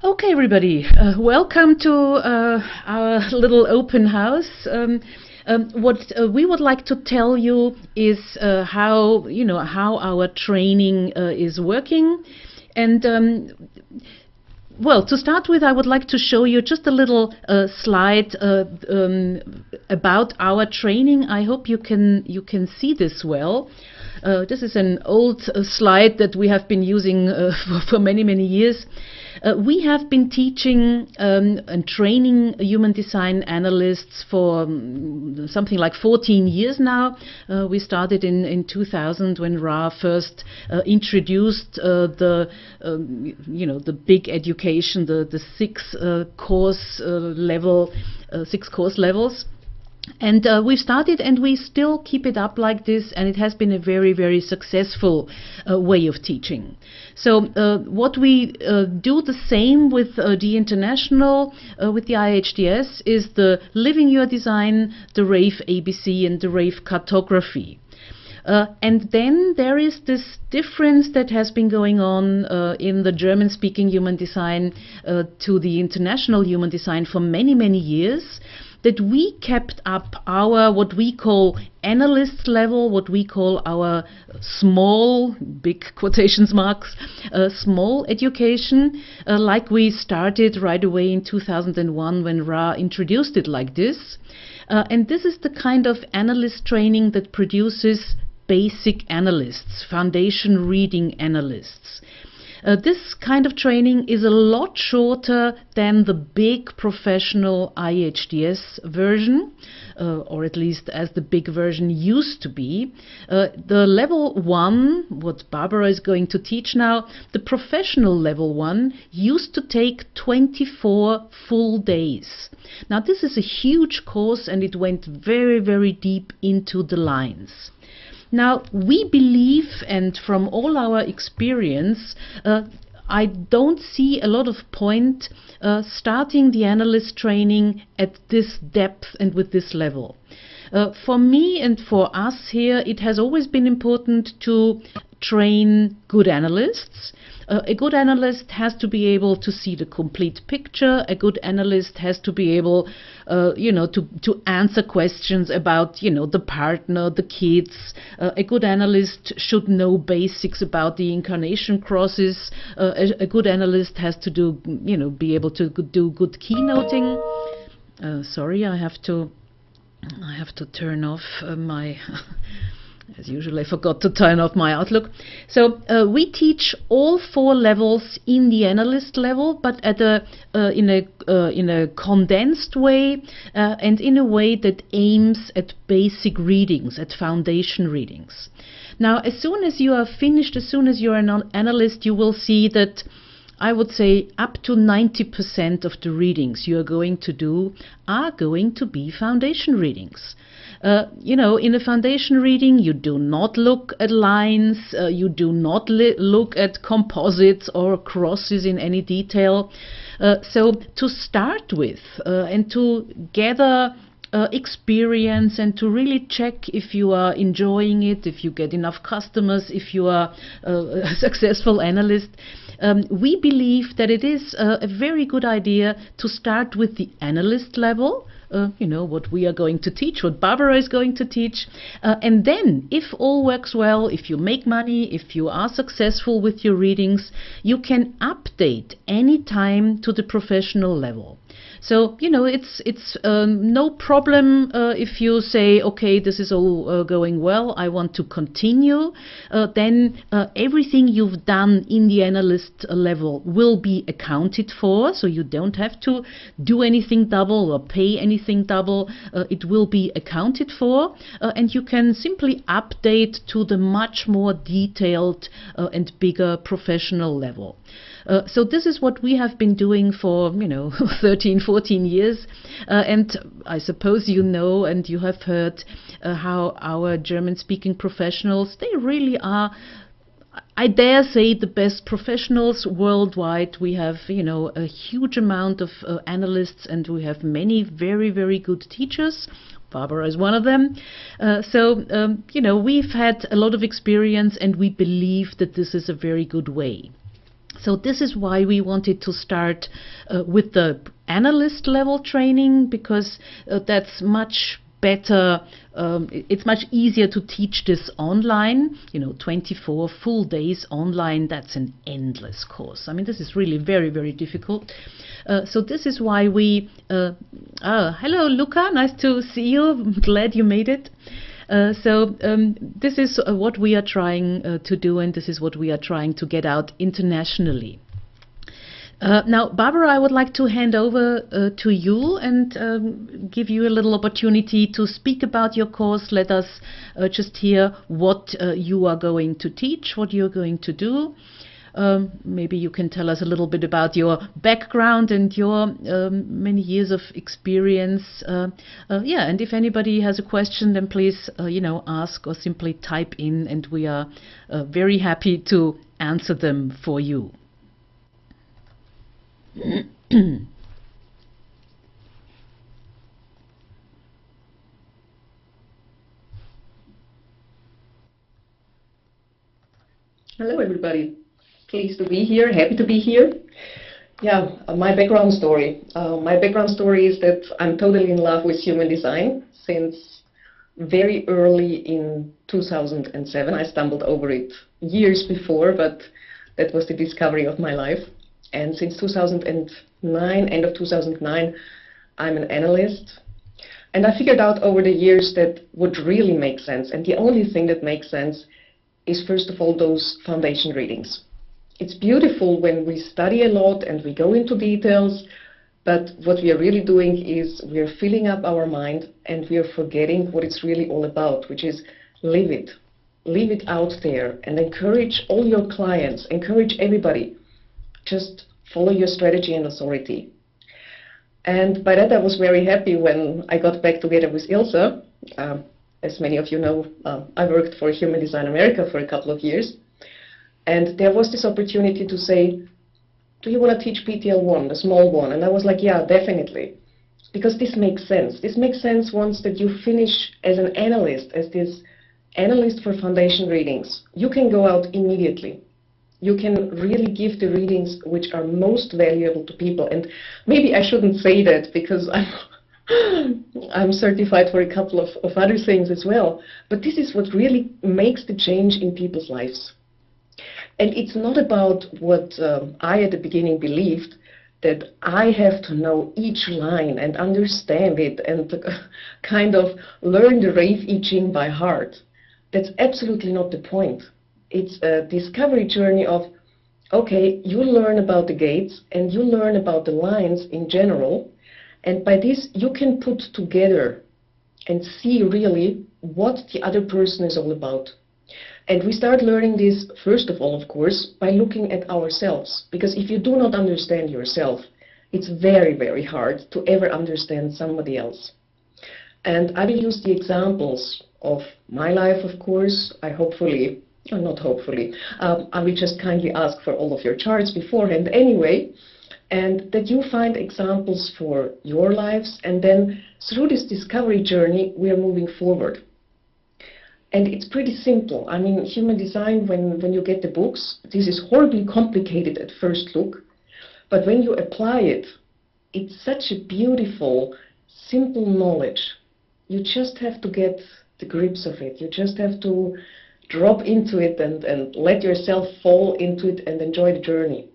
Okay, everybody, welcome to our little open house. What we would like to tell you is how our training is working, and well, to start with, I would like to show you just a little slide about our training. I hope you can see this well. This is an old slide that we have been using for many years. We have been teaching and training human design analysts for something like 14 years now. We started in 2000 when Ra first introduced the big education, the six course levels. And we've started, and we still keep it up like this, and it has been a very successful way of teaching. So what we do the same with the International, with the IHDs, is the Living Your Design, the RAVE ABC, and the RAVE Cartography. And then there is this difference that has been going on in the German-speaking human design to the International human design for many years, that we kept up our, what we call analyst level, what we call our small, big quotations marks, small education, like we started right away in 2001 when Ra introduced it like this. And this is the kind of analyst training that produces basic analysts, foundation reading analysts. This kind of training is a lot shorter than the big professional IHDs version, or at least as the big version used to be. The level 1, what Barbara is going to teach now, the professional level 1 used to take 24 full days. Now this is a huge course, and it went very deep into the lines. Now, we believe, and from all our experience, I don't see a lot of point starting the analyst training at this depth and with this level. For me and for us here, it has always been important to train good analysts. A good analyst has to be able to see the complete picture. A good analyst has to be able, to answer questions about, the partner, the kids. A good analyst should know basics about the incarnation crosses. A good analyst has to do, be able to do good keynoting. Sorry, I have to turn off my. As usual, I forgot to turn off my Outlook. So we teach all 4 levels in the analyst level, but at in a condensed way, and in a way that aims at basic readings, at foundation readings. Now, as soon as you are finished, as soon as you are an analyst, you will see that I would say up to 90% of the readings you are going to do are going to be foundation readings. In a foundation reading, you do not look at lines, you do not look at composites or crosses in any detail. So to start with, and to gather experience and to really check if you are enjoying it, if you get enough customers, if you are a successful analyst, we believe that it is a very good idea to start with the analyst level, what we are going to teach, what Barbara is going to teach. And then, if all works well, if you make money, if you are successful with your readings, you can update any time to the professional level. So, it's no problem if you say, okay, this is all going well, I want to continue. Then everything you've done in the analyst level will be accounted for, so you don't have to do anything double or pay anything double. It will be accounted for, and you can simply update to the much more detailed and bigger professional level. So this is what we have been doing for 13, 14 years, and I suppose you know and you have heard how our German-speaking professionals, they really are, I dare say, the best professionals worldwide. We have a huge amount of analysts, and we have many very good teachers. Barbara is one of them. We've had a lot of experience, and we believe that this is a very good way. So this is why we wanted to start with the analyst level training, because that's much better. It's much easier to teach this online. 24 full days online, that's an endless course. I mean, this is really very, very difficult. So this is why we... hello, Luca, nice to see you. I'm glad you made it. This is what we are trying to do, and this is what we are trying to get out internationally. Now, Barbara, I would like to hand over to you and give you a little opportunity to speak about your course. Let us just hear what you are going to teach, what you're going to do. Maybe you can tell us a little bit about your background and your many years of experience. Yeah, and if anybody has a question, then please, ask or simply type in, and we are very happy to answer them for you. Hello, everybody. Pleased to be here, happy to be here. Yeah, my background story. My background story is that I'm totally in love with human design since very early in 2007. I stumbled over it years before, but that was the discovery of my life. And since 2009, end of 2009, I'm an analyst. And I figured out over the years that what really makes sense, and the only thing that makes sense, is first of all those foundation readings. It's beautiful when we study a lot and we go into details, but what we are really doing is we are filling up our mind and we are forgetting what it's really all about, which is live it. Leave it out there and encourage all your clients, encourage everybody. Just follow your strategy and authority. And by that I was very happy when I got back together with Ilse. As many of you know, I worked for Human Design America for a couple of years. And there was this opportunity to say, do you want to teach PTL1, the small one? And I was like, yeah, definitely. Because this makes sense. This makes sense once that you finish as an analyst, as this analyst for foundation readings. You can go out immediately. You can really give the readings which are most valuable to people. And maybe I shouldn't say that because I'm certified for a couple of other things as well. But this is what really makes the change in people's lives. And it's not about what I at the beginning believed, that I have to know each line and understand it and kind of learn the Rave I Ching by heart. That's absolutely not the point. It's a discovery journey of, okay, you learn about the gates and you learn about the lines in general, and by this you can put together and see really what the other person is all about. And we start learning this, first of all, of course, by looking at ourselves. Because if you do not understand yourself, it's very, very hard to ever understand somebody else. And I will use the examples of my life, of course. I will just kindly ask for all of your charts beforehand anyway, and that you find examples for your lives, and then through this discovery journey, we are moving forward. And it's pretty simple. I mean, human design, when you get the books, this is horribly complicated at first look. But when you apply it, it's such a beautiful, simple knowledge. You just have to get the grips of it. You just have to drop into it and let yourself fall into it and enjoy the journey.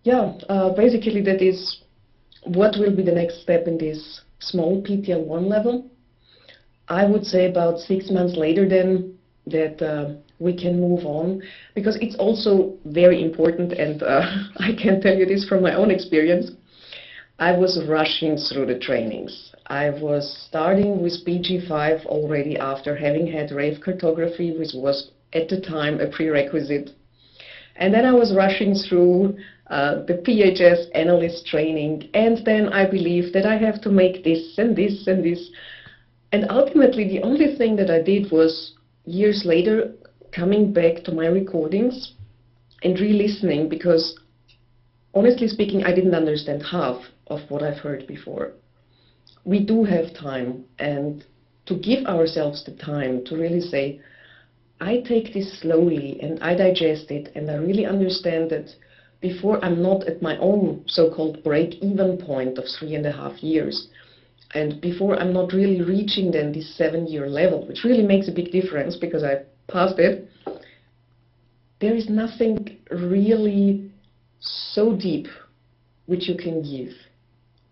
Yeah, basically that is what will be the next step in this small PTL1 level. I would say about 6 months later then that we can move on, because it's also very important, and I can tell you this from my own experience. I was rushing through the trainings. I was starting with BG5 already after having had Rave cartography, which was at the time a prerequisite. And then I was rushing through the PHS analyst training, and then I believed that I have to make this and this and this. And ultimately, the only thing that I did was, years later, coming back to my recordings and re-listening, because, honestly speaking, I didn't understand half of what I've heard before. We do have time, and to give ourselves the time to really say, I take this slowly and I digest it, and I really understand that before I'm not at my own so-called break-even point of 3.5 years, and before I'm not really reaching then this 7-year level, which really makes a big difference because I passed it, there is nothing really so deep which you can give.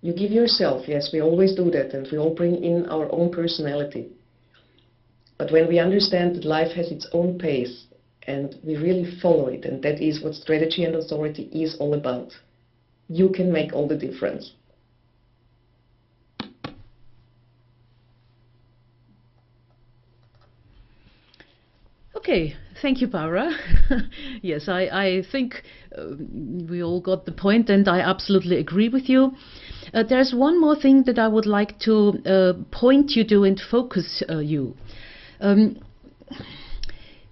You give yourself, yes, we always do that, and we all bring in our own personality. But when we understand that life has its own pace, and we really follow it, and that is what strategy and authority is all about, you can make all the difference. Okay, thank you, Barbara. Yes, I think we all got the point, and I absolutely agree with you. There's one more thing that I would like to point you to and focus you.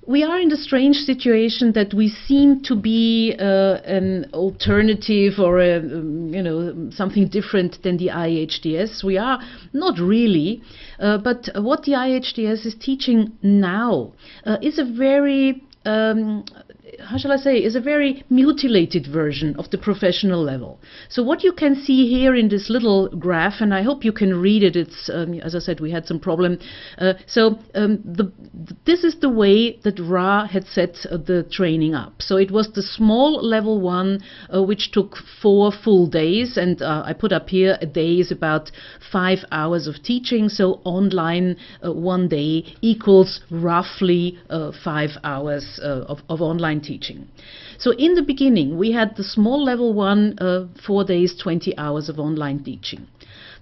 We are in the strange situation that we seem to be an alternative or something different than the IHDs. We are not really, but what the IHDs is teaching now is a very how shall I say, is a very mutilated version of the professional level. So what you can see here in this little graph, and I hope you can read it, it's, as I said, we had some problem. This is the way that Ra had set the training up. So it was the small level 1, which took 4 full days, and I put up here a day is about 5 hours of teaching, so online 1 day equals roughly 5 hours of online teaching. So in the beginning we had the small level 1, 4 days, 20 hours of online teaching.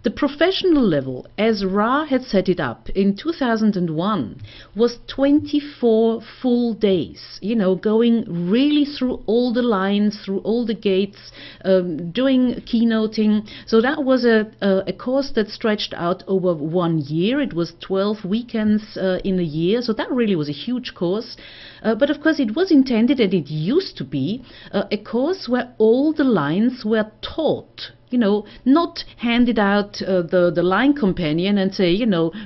The professional level, as Ra had set it up in 2001, was 24 full days, going really through all the lines, through all the gates, doing keynoting. So that was a course that stretched out over 1 year. It was 12 weekends in a year, so that really was a huge course. But of course it was intended, and it used to be, a course where all the lines were taught. Not handed out the line companion and say,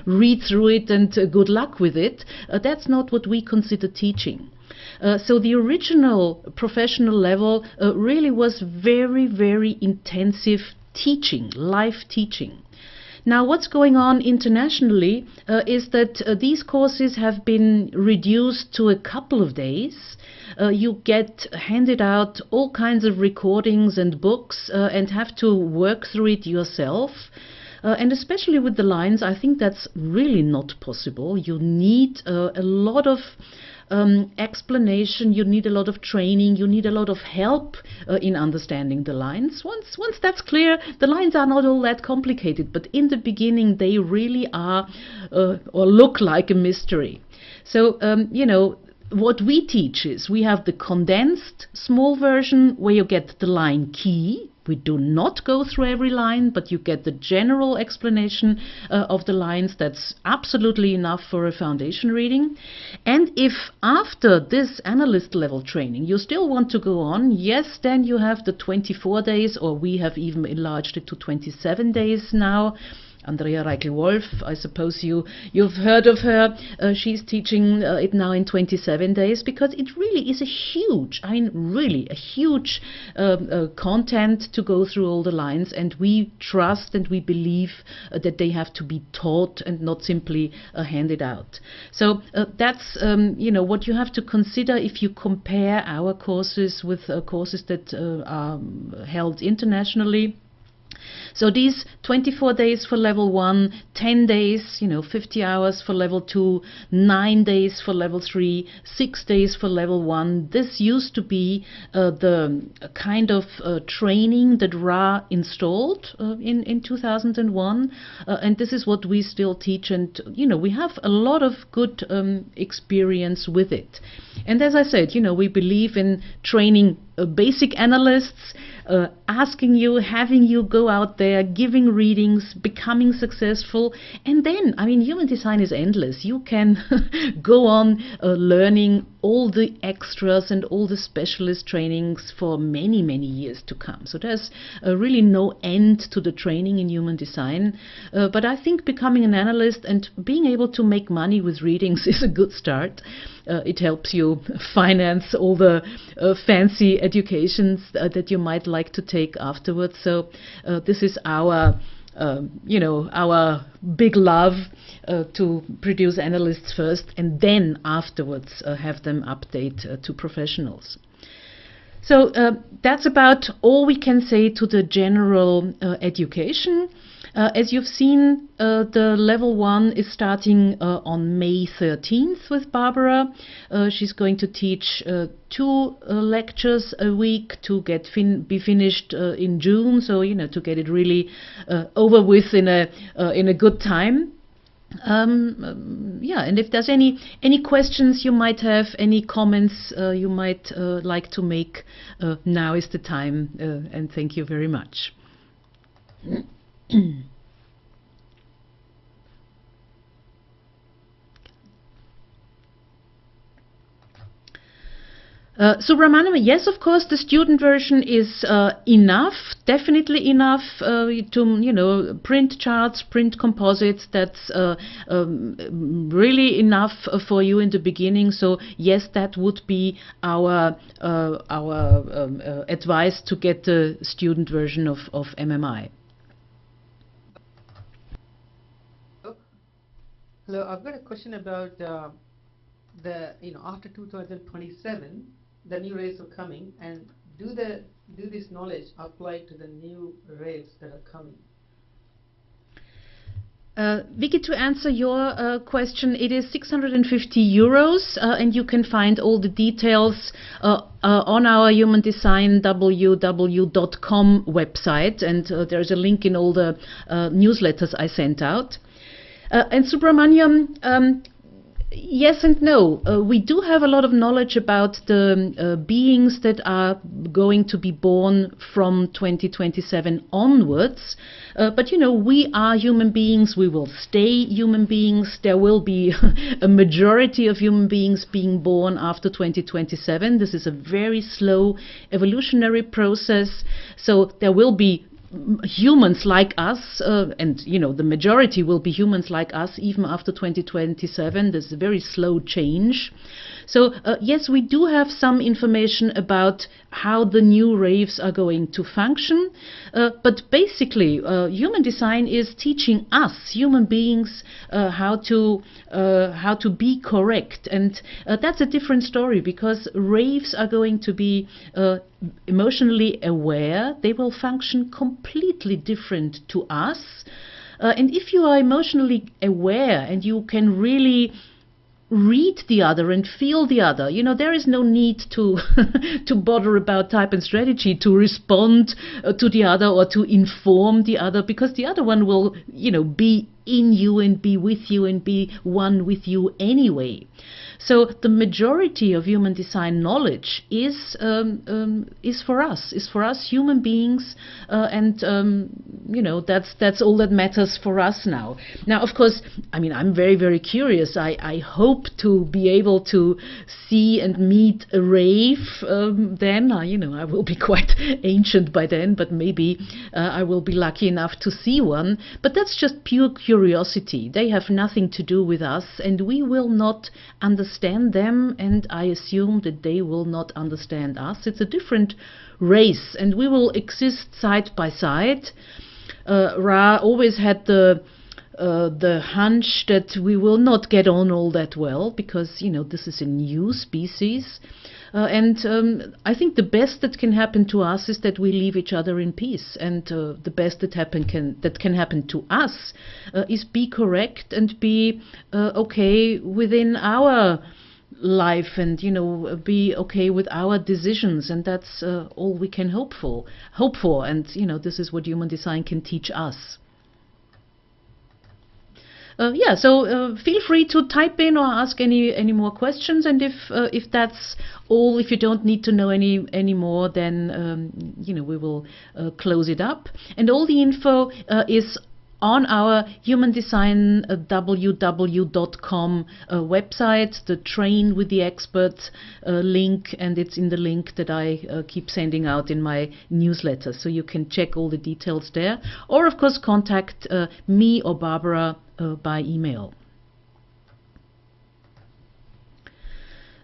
read through it and good luck with it. That's not what we consider teaching. So the original professional level really was very, very intensive teaching, live teaching. Now, what's going on internationally is that these courses have been reduced to a couple of days. You get handed out all kinds of recordings and books and have to work through it yourself. And especially with the lines, I think that's really not possible. You need a lot of explanation, you need a lot of training, you need a lot of help in understanding the lines. Once that's clear, the lines are not all that complicated, but in the beginning they really are or look like a mystery. So, what we teach is we have the condensed small version where you get the line key. We do not go through every line, but you get the general explanation of the lines. That's absolutely enough for a foundation reading. And if after this analyst level training you still want to go on, yes, then you have the 24 days, or we have even enlarged it to 27 days now. Andrea Reichel-Wolf, I suppose you've heard of her. She's teaching it now in 27 days because it really is a huge, really a huge content to go through all the lines, and we trust and we believe that they have to be taught and not simply handed out. So that's what you have to consider if you compare our courses with courses that are held internationally. So these 24 days for level 1, 10 days, 50 hours for level 2, 9 days for level 3, 6 days for level 1. This used to be the kind of training that Ra installed in 2001. And this is what we still teach. And, we have a lot of good experience with it. And as I said, we believe in training basic analysts, asking you, having you go out there, giving readings, becoming successful. And then, human design is endless. You can go on learning all the extras and all the specialist trainings for many, many years to come. So there's really no end to the training in human design. But I think becoming an analyst and being able to make money with readings is a good start. It helps you finance all the fancy educations that you might like to take afterwards. So this is our our big love, to produce analysts first and then afterwards have them update to professionals. So that's about all we can say to the general education. As you've seen, the level 1 is starting on May 13th with Barbara. She's going to teach 2 lectures a week to be finished in June, so to get it really over with in a good time. And if there's any questions you might have, any comments you might like to make, now is the time, and thank you very much. So Ramanama, yes, of course, the student version is enough, definitely enough to print charts, print composites. That's really enough for you in the beginning. So yes, that would be our advice to get the student version of MMI. Hello, I've got a question about after 2027. The new rays are coming, and do this knowledge apply to the new rays that are coming? Vicky, to answer your question, it is 650 euros, and you can find all the details on our humandesignww.com website, and there's a link in all the newsletters I sent out. And Subramaniam, yes and no. We do have a lot of knowledge about the beings that are going to be born from 2027 onwards. But we are human beings. We will stay human beings. There will be a majority of human beings being born after 2027. This is a very slow evolutionary process. So there will be humans like us, and the majority will be humans like us even after 2027. There's a very slow change. So yes, we do have some information about how the new raves are going to function, but basically human design is teaching us human beings how to be correct, and that's a different story, because raves are going to be emotionally aware. They will function completely different to us, and if you are emotionally aware and you can really read the other and feel the other, there is no need to to bother about type and strategy to respond to the other or to inform the other, because the other one will be in you and be with you and be one with you anyway. So the majority of human design knowledge is for us human beings, and that's all that matters for us now. Now, of course, I'm very, very curious. I hope to be able to see and meet a rave then. I will be quite ancient by then, but maybe I will be lucky enough to see one. But that's just pure curiosity. They have nothing to do with us, and we will not understand them, and I assume that they will not understand us. It's a different race, and we will exist side by side. Ra always had the hunch that we will not get on all that well, because this is a new species, and I think the best that can happen to us is that we leave each other in peace, and the best that can happen to us is be correct and be okay within our life, and be okay with our decisions, and that's all we can hope for, and this is what human design can teach us. So feel free to type in or ask any more questions, and if that's all, if you don't need to know any more, then we will close it up. And all the info is on our human design www.com website, the Train with the Experts link, and it's in the link that I keep sending out in my newsletter, so you can check all the details there, or of course contact me or Barbara by email.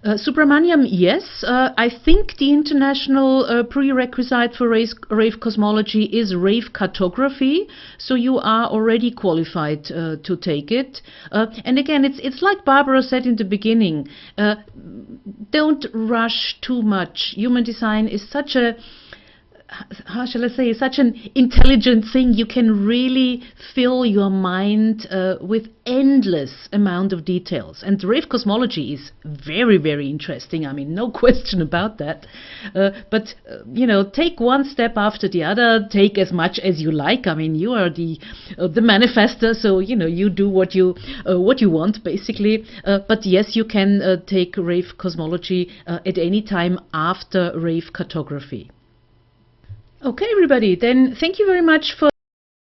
Subramaniam, yes, I think the international prerequisite for rave cosmology is rave cartography, so you are already qualified to take it. And again, it's like Barbara said in the beginning, don't rush too much. Human design is such a, how shall I say, such an intelligent thing. You can really fill your mind with endless amount of details. And rave cosmology is very, very interesting. I mean, no question about that. But you know, take one step after the other. Take as much as you like. I mean, you are the manifestor, so you know, you do what you want, basically. But yes, you can take rave cosmology at any time after rave cartography. Okay, everybody, then thank you very much for